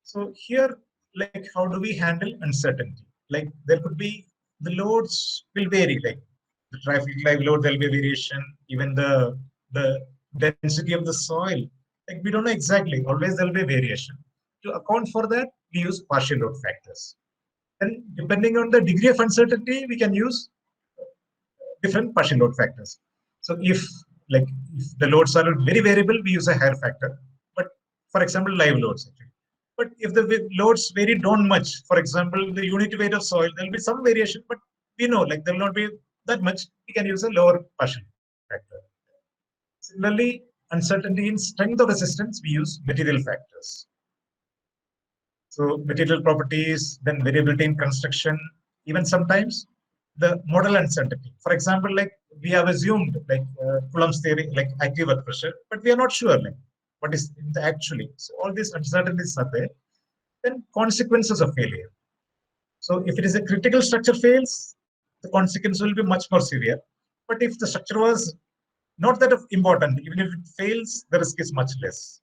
So here, like how do we handle uncertainty? Like there could be the loads will vary, like the traffic live load, there'll be variation, even the density of the soil. Like we don't know exactly, always there'll be variation. to account for that, we use partial load factors. And depending on the degree of uncertainty, we can use different partial load factors. So if the loads are very variable, we use a higher factor. But for example, live loads. Actually. But if the loads vary don't much, for example, the unit weight of soil, there will be some variation, but we know like there will not be that much. We can use a lower partial factor. Similarly, uncertainty in strength of resistance, we use material factors. So material properties, then variability in construction, even sometimes the model uncertainty. For example, like we have assumed like Coulomb's theory, like active work pressure, but we are not sure like what is actually. So all these uncertainties are there. Then consequences of failure. So if it is a critical structure fails, the consequence will be much more severe. But if the structure was not that important, even if it fails, the risk is much less.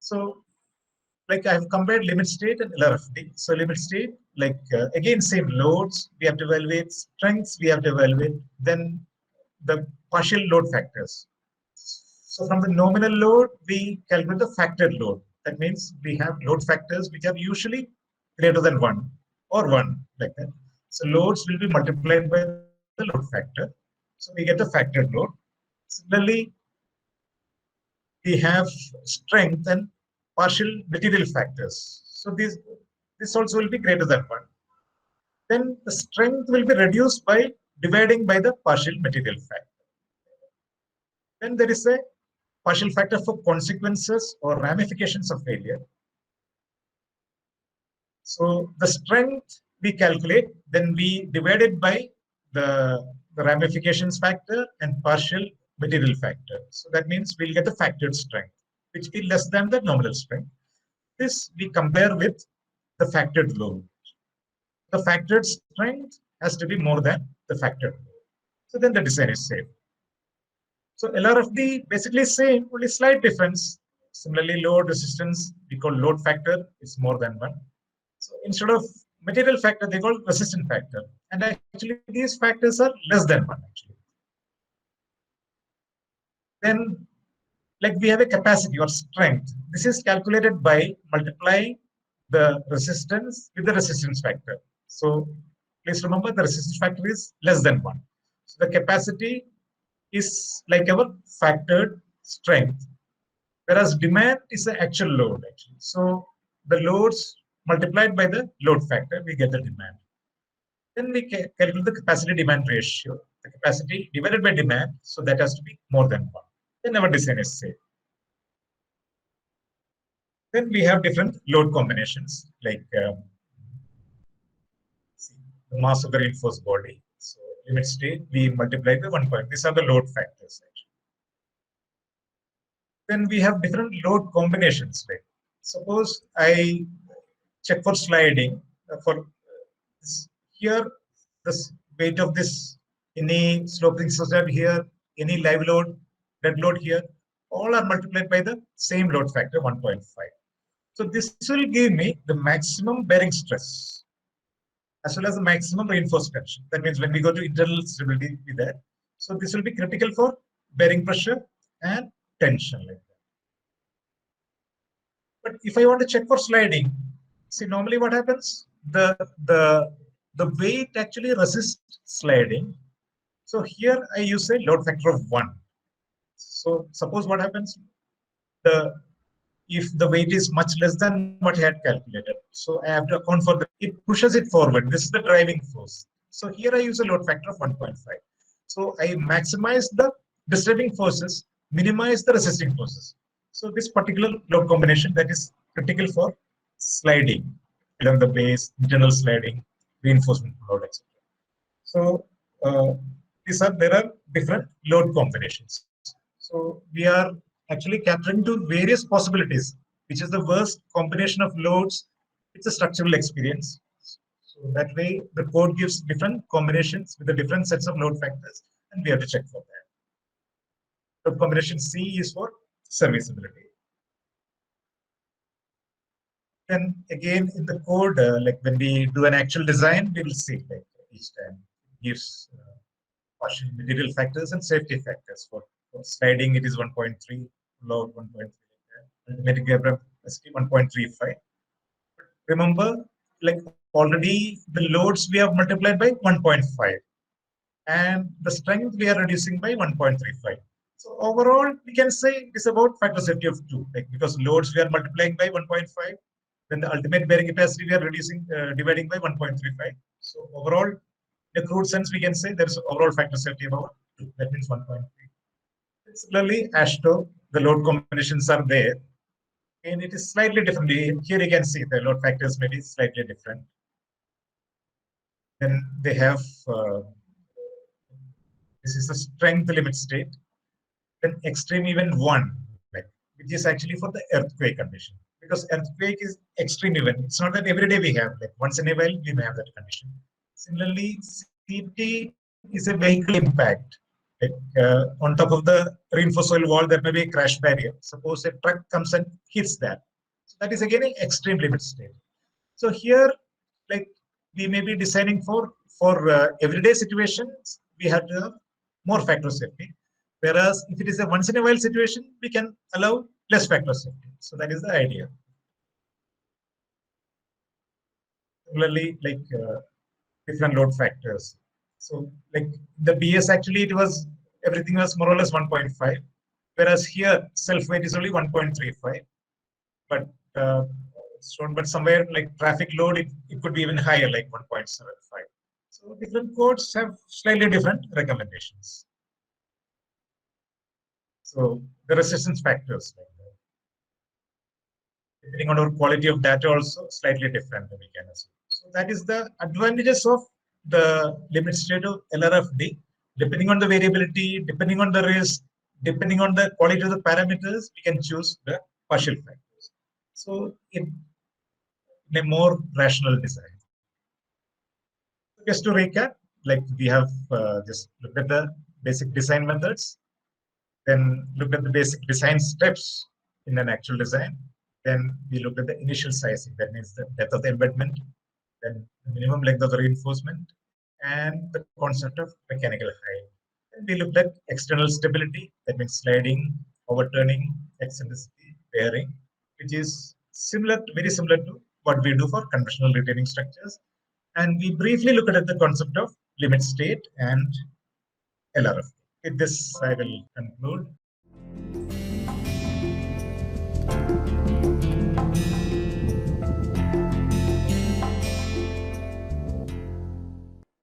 So like I have compared limit state and LRFD. So limit state, like again, same loads, we have to evaluate strengths, we have to evaluate then the partial load factors. So from the nominal load, we calculate the factored load. That means we have load factors which are usually greater than 1 or 1 like that. So loads will be multiplied by the load factor. So we get the factored load. Similarly, we have strength and partial material factors. So this also will be greater than 1. Then the strength will be reduced by dividing by the partial material factor. Then there is a partial factor for consequences or ramifications of failure. So the strength we calculate, then we divide it by the ramifications factor and partial material factor. So that means we'll get the factored strength, which will be less than the nominal strength. This we compare with the factored load. The factored strength has to be more than the factored load. So then the design is safe. So LRFD basically same, only slight difference. Similarly, load resistance, we call load factor, is more than 1. So instead of material factor, they call resistance factor. And actually, these factors are less than 1 actually. Then, like we have a capacity or strength. This is calculated by multiplying the resistance with the resistance factor. So please remember the resistance factor is less than 1. So the capacity is like our factored strength, whereas demand is the actual load actually. So the loads multiplied by the load factor, we get the demand. Then we calculate the capacity demand ratio, the capacity divided by demand, so that has to be more than 1. Then our design is safe. Then we have different load combinations, like the mass of the reinforced body. So limit state, we multiply by 1 point. These are the load factors. Actually. Then we have different load combinations. Like suppose I check for sliding for this, here, this weight of this, any sloping substrate here, any live load, dead load here, all are multiplied by the same load factor 1.5. So this will give me the maximum bearing stress as well as the maximum reinforced tension. That means when we go to internal stability with that. So this will be critical for bearing pressure and tension like that. But if I want to check for sliding, see normally what happens? The weight actually resists sliding. So here I use a load factor of 1. So suppose what happens? If the weight is much less than what I had calculated, so I have to account for it pushes it forward. This is the driving force. So here I use a load factor of 1.5. So I maximize the disturbing forces, minimize the resisting forces. So this particular load combination that is critical for sliding along the base, internal sliding, reinforcement load, etc. So there are different load combinations. So we are actually capturing to various possibilities, which is the worst combination of loads. It's a structural experience. So that way, the code gives different combinations with the different sets of load factors, and we have to check for that. The combination C is for serviceability. Then again, in the code, like when we do an actual design, we will see like each time gives partial material factors and safety factors. For sliding, it is 1.3, load 1.3. ultimate equilibrium capacity 1.35. Remember, like already the loads we have multiplied by 1.5 and the strength we are reducing by 1.35. So overall, we can say it is about factor safety of 2, like because loads we are multiplying by 1.5, then the ultimate bearing capacity we are reducing, dividing by 1.35. So overall, in a crude sense, we can say there is overall factor safety about 2. That means 1.3. Similarly, AASHTO, the load combinations are there, and it is slightly different. Here you can see the load factors may be slightly different. Then they have this is the strength limit state. Then extreme event 1, like, which is actually for the earthquake condition. Because earthquake is extreme event. It's not that every day we have, like once in a while we may have that condition. Similarly, CT is a vehicle impact. Like, on top of the reinforced soil wall, there may be a crash barrier. Suppose a truck comes and hits that. So that is again an extreme limit state. So here, like we may be designing for everyday situations, we have to have more factor safety. Whereas if it is a once in a while situation, we can allow less factor safety. So that is the idea. Similarly, like different load factors. So like the BS actually it was everything was more or less 1.5, whereas here self weight is only 1.35. But shown, but somewhere like traffic load, it could be even higher, like 1.75. So different codes have slightly different recommendations. So the resistance factors, like depending on our quality of data, also slightly different we can assume. So that is the advantages of the limit state of LRFD. Depending on the variability, depending on the risk, depending on the quality of the parameters, we can choose the partial factors. So in a more rational design. Just to recap, like we have just looked at the basic design methods, then looked at the basic design steps in an actual design. Then we looked at the initial sizing, that means the depth of the embedment, then the minimum length of the reinforcement, and the concept of mechanical height. Then we looked at external stability, that means sliding, overturning, eccentricity, bearing, which is similar, very similar to what we do for conventional retaining structures. And we briefly looked at the concept of limit state and LRF. With this, I will conclude.